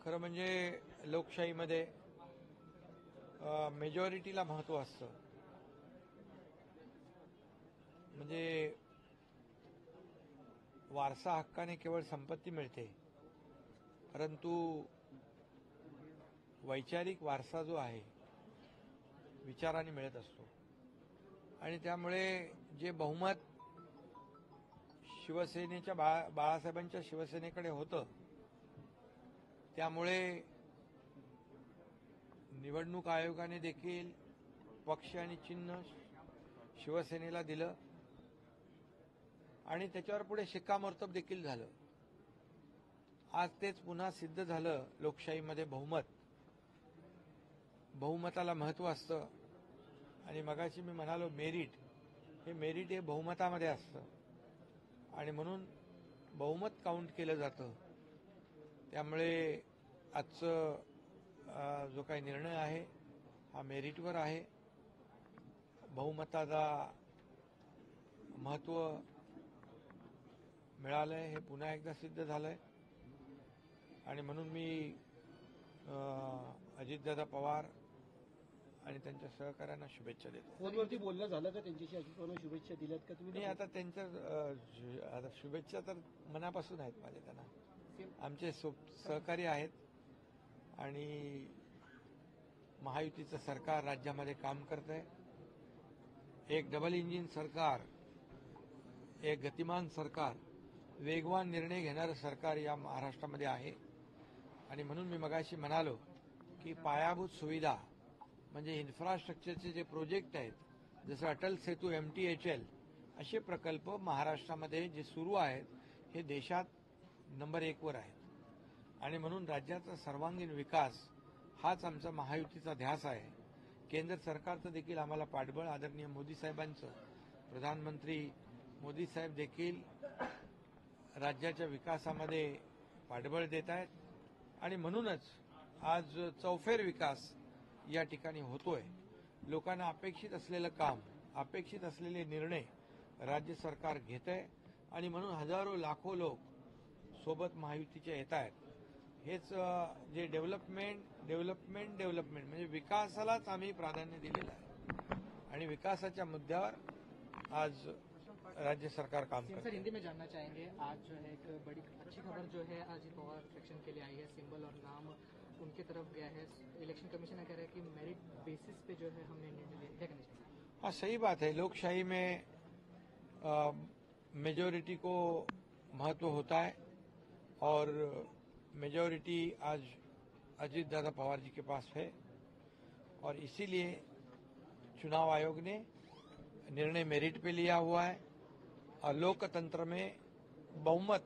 खरं म्हणजे लोकशाहीमध्ये मेजॉरिटीला महत्त्व असतं. म्हणजे वारसा हक्काने केवळ संपत्ती मिळते, परंतु वैचारिक वारसा जो आहे विचाराने मिळत असतो. आणि त्यामुळे जे बहुमत शिवसेनेच्या बाळासाहेबांच्या शिवसेनेकडे होतं, त्यामुळे निवडणूक आयोगाने देखील पक्ष आणि चिन्ह शिवसेनेला दिलं आणि त्याच्यावर पुढे शिक्कामोर्तब देखील झालं. आज तेच पुन्हा सिद्ध झालं. लोकशाहीमध्ये बहुमताला महत्त्व असतं. आणि मगाशी मी म्हणालो मेरिट हे बहुमतामध्ये असतं आणि म्हणून बहुमत काउंट केलं जातं. त्यामुळे आजचं जो काही निर्णय आहे हा मेरिटवर आहे. बहुमताला महत्त्व मिळालंय हे पुन्हा एकदा सिद्ध झालंय. आणि म्हणून मी अजितदादा पवार आणि त्यांच्या सहकाऱ्यांना शुभेच्छा देतो. फोनवरती बोलणं झालं का त्यांच्याशी? अजित पवारांना शुभेच्छा दिल्यात का तुम्ही? नाही, आता त्यांच्या आता शुभेच्छा तर मनापासून आहेत माझे त्यांना. आमचे सहकारी आहेत आणि महायुतीचं सरकार राज्यामध्ये काम करतंय. एक डबल इंजिन सरकार, एक गतिमान सरकार, वेगवान निर्णय घेणारं सरकार या महाराष्ट्रामध्ये आहे. आणि म्हणून मी मगाशी म्हणालो की पायाभूत सुविधा म्हणजे इन्फ्रास्ट्रक्चरचे जे प्रोजेक्ट आहेत, जसं अटल सेतू, MTHL असे प्रकल्प महाराष्ट्रामध्ये जे सुरू आहेत हे देशात नंबर 1 वर आहेत. आणि म्हणून राज्याचा सर्वांगीण विकास हाच आमचा महायुतीचा ध्यास आहे. केंद्र सरकारचं देखील आम्हाला पाठबळ आदरणीय मोदी साहेबांचं, प्रधानमंत्री मोदी साहेब देखील राज्याच्या विकासामध्ये पाठबळ देत आहेत. आणि म्हणूनच आज चौफेर विकास या ठिकाणी होतोय. लोकांना अपेक्षित असलेलं काम, अपेक्षित असलेले निर्णय राज्य सरकार घेतंय आणि म्हणून हजारो लाखो लोक सोबत महायुतीचे येत आहेत. हेच जे डेव्हलपमेंट म्हणजे विकासालाच आम्ही प्राधान्य दिलेलं आहे आणि विकासाच्या मुद्द्यावर आज राज्य सरकार काम करता है। सर, हिंदी में जानना चाहेंगे, आज जो है एक बड़ी अच्छी खबर जो है अजित पवार इलेक्शन के लिए आई है, सिंबल और नाम उनके तरफ गया है। इलेक्शन कमीशन कह रहा है कि मेरिट बेसिस पे जो है हमने निर्णय लिया, क्या कहना चाहिए? हाँ, सही बात है। लोकशाही में मेजॉरिटी को महत्व होता है और मेजॉरिटी आज अजित दादा पवार जी के पास है और इसीलिए चुनाव आयोग ने निर्णय मेरिट पे लिया हुआ है और लोकतंत्र में बहुमत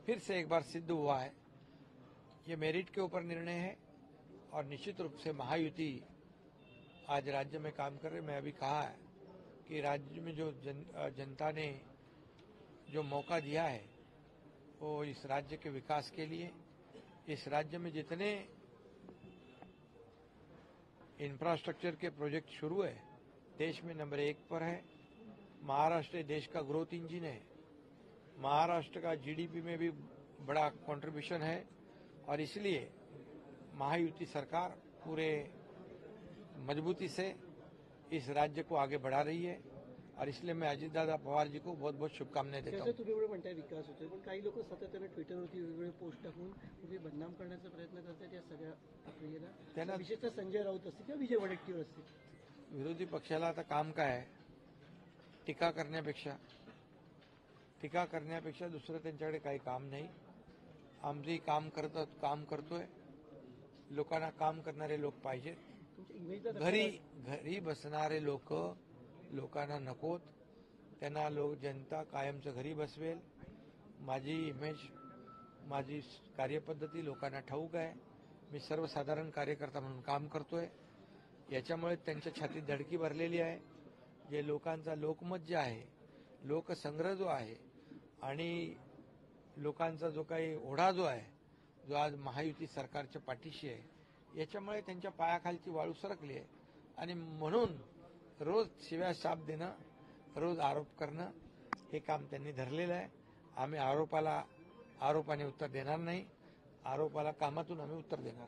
फिर से एक बार सिद्ध हुआ है। ये मेरिट के ऊपर निर्णय है और निश्चित रूप से महायुति आज राज्य में काम कर रही। मैं अभी कहा है कि राज्य में जो जनता ने जो मौका दिया है वो इस राज्य के विकास के लिए, इस राज्य में जितने इंफ्रास्ट्रक्चर के प्रोजेक्ट शुरू है देश में नंबर 1 पर है। महाराष्ट्र देश का ग्रोथ इंजिन है। महाराष्ट्र का जीडीपी में भी बड़ा कंट्रीब्यूशन है और इसलिए महायुति सरकार पूरे मजबूती से इस राज्य को आगे बढ़ा रही है और इसलिए मैं अजित दादा पवार जी को बहुत बहुत शुभकामनाएं देता हूं। तुम्ही एवढे म्हणताय विकास होतोय, पण काही लोक सातत्याने ट्विटरवरती वेगवेगळे पोस्ट टाकून तुम्ही बदनाम करण्याचा प्रयत्न करतात या सगळ्या प्रक्रियेला। त्यांना विशेषतः संजय राऊत असतील किंवा विजय वडेट्टीवार असतील। विरोधी पक्षाला आता काम काय आहे? टीका करण्यापेक्षा दुसरं त्यांच्याकडे काही काम नाही। आमची काम करतोय। लोकांना काम करणारे लोक पाहिजेत। घरी बसणारे लोकांना नकोत। त्यांना जनता कायमचं घरी बसवेल। माझी इमेज, माझी कार्यपद्धती लोकांना ठाऊक आहे। मी सर्वसाधारण कार्यकर्ता म्हणून काम करतोय। याच्यामुळे त्यांच्या छातीत धडकी भरलेली आहे। जे लोकांचा लोकमत जे आहे, लोकसंग्रह जो आहे आणि लोकांचा जो काही ओढा जो आहे, जो आज महायुती सरकारच्या पाठीशी आहे, याच्यामुळे त्यांच्या पायाखालची वाळू सरकली आहे आणि म्हणून रोज शिव्या शाप देणं, रोज आरोप करणं हे काम त्यांनी धरलेलं आहे। आम्ही आरोपाने उत्तर देणार नाही। आरोपाला कामातून आम्ही उत्तर देणार.